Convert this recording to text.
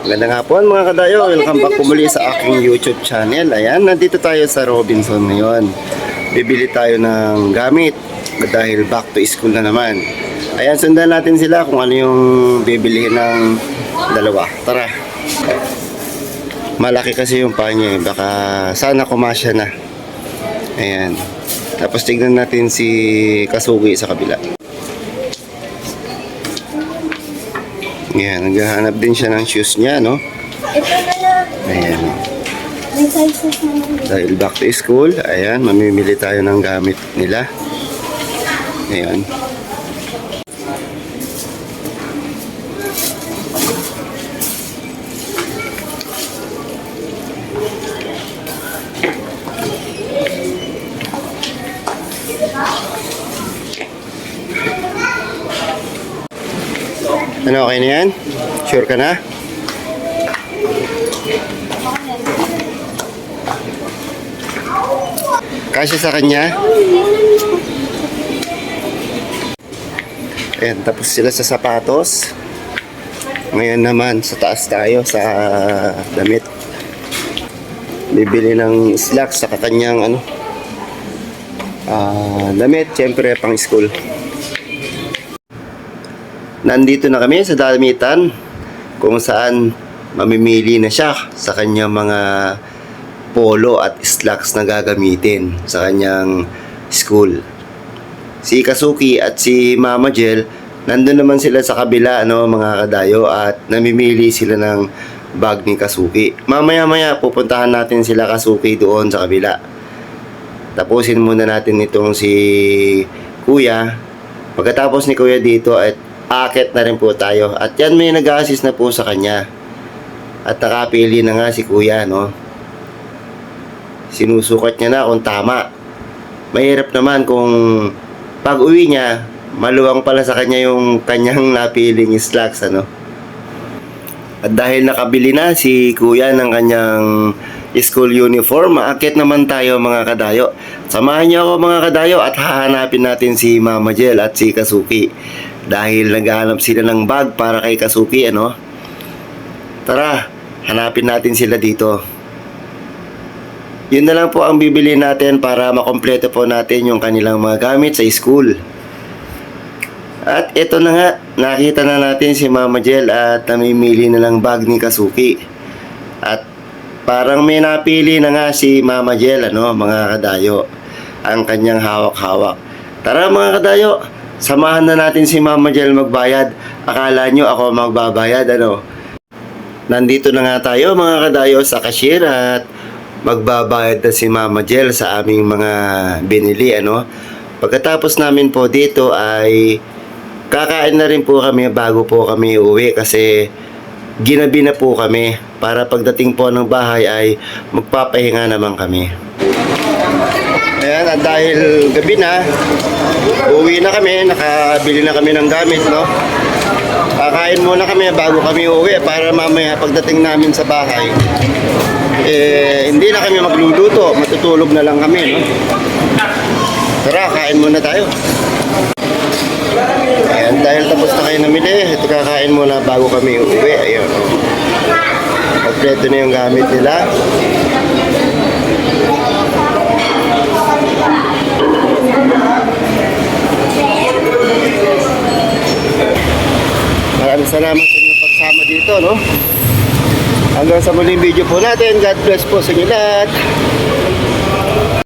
Magandang hapon mga kadayo, welcome back po muli sa aking YouTube channel. Ayan, nandito tayo sa Robinson ngayon. Bibili tayo ng gamit dahil back to school na naman. Ayan, sundan natin sila kung ano yung bibilihin ng dalawa. Tara. Malaki kasi yung panya, baka sana kumasya na. Ayan. Tapos tignan natin si Kasugi sa kabila. Ayan, naghahanap din siya ng shoes niya, no? Ito na lang. Ayan. May sizes naman. Dahil back to school, ayan, mamimili tayo ng gamit nila. Ayan. Ano, okay na yan? Sure ka na? Kasya sa kanya? Ayan, tapos sila sa sapatos. Ngayon naman, sa taas tayo sa damit. Bibili ng slacks sa kanyang damit, syempre pang school. Nandito na kami sa damitan kung saan mamimili na siya sa kanyang mga polo at slacks na gagamitin sa kanyang school. Si Kasuki at si Mama Jel, nandun naman sila sa kabila, mga kadayo, at namimili sila ng bag ni Kasuki. Mamaya-maya pupuntahan natin sila Kasuki doon sa kabila. Tapusin muna natin itong si Kuya. Pagkatapos ni Kuya dito at aakit na rin po tayo. At yan, may nag-assist na po sa kanya. At nakapili na nga si Kuya, no? Sinusukat niya na kung tama. Mahirap naman kung pag uwi niya, maluwang pala sa kanya yung kanyang napiling slacks, ano? At dahil nakabili na si Kuya ng kanyang school uniform, maakit naman tayo mga kadayo. Samahan niyo ako mga kadayo at hahanapin natin si Mama Jel at si Kasuki. Dahil naghahanap sila ng bag para kay Kasuki, ano? Tara, hanapin natin sila dito. Yun na lang po ang bibili natin para makompleto po natin yung kanilang mga gamit sa school. At ito na nga, nakita na natin si Mama Jel at namimili na lang bag ni Kasuki. At parang may napili na nga si Mama Jel, mga kadayo, ang kanyang hawak-hawak. Tara mga kadayo, samahan na natin si Mama Jel magbayad. Akala nyo ako magbabayad, Nandito na nga tayo mga kadayo sa cashier at magbabayad na si Mama Jel sa aming mga binili, Pagkatapos namin po dito ay kakain na rin po kami bago po kami uwi kasi ginabi na po kami para pagdating po ng bahay ay magpapahinga naman kami. Ayan, at dahil gabi na, uwi na kami, nakabili na kami ng gamit, Kakain muna kami bago kami uwi para mamaya pagdating namin sa bahay, hindi na kami magluluto, matutulog na lang kami, Tara, kain muna tayo. Ayan, dahil tapos na kayo namili, ito kakain muna bago kami uwi. Ayan, kompleto na yung gamit nila. Maraming salamat sa inyong pagsama dito, Hanggang sa muling video po natin. God bless po sa inyo lahat.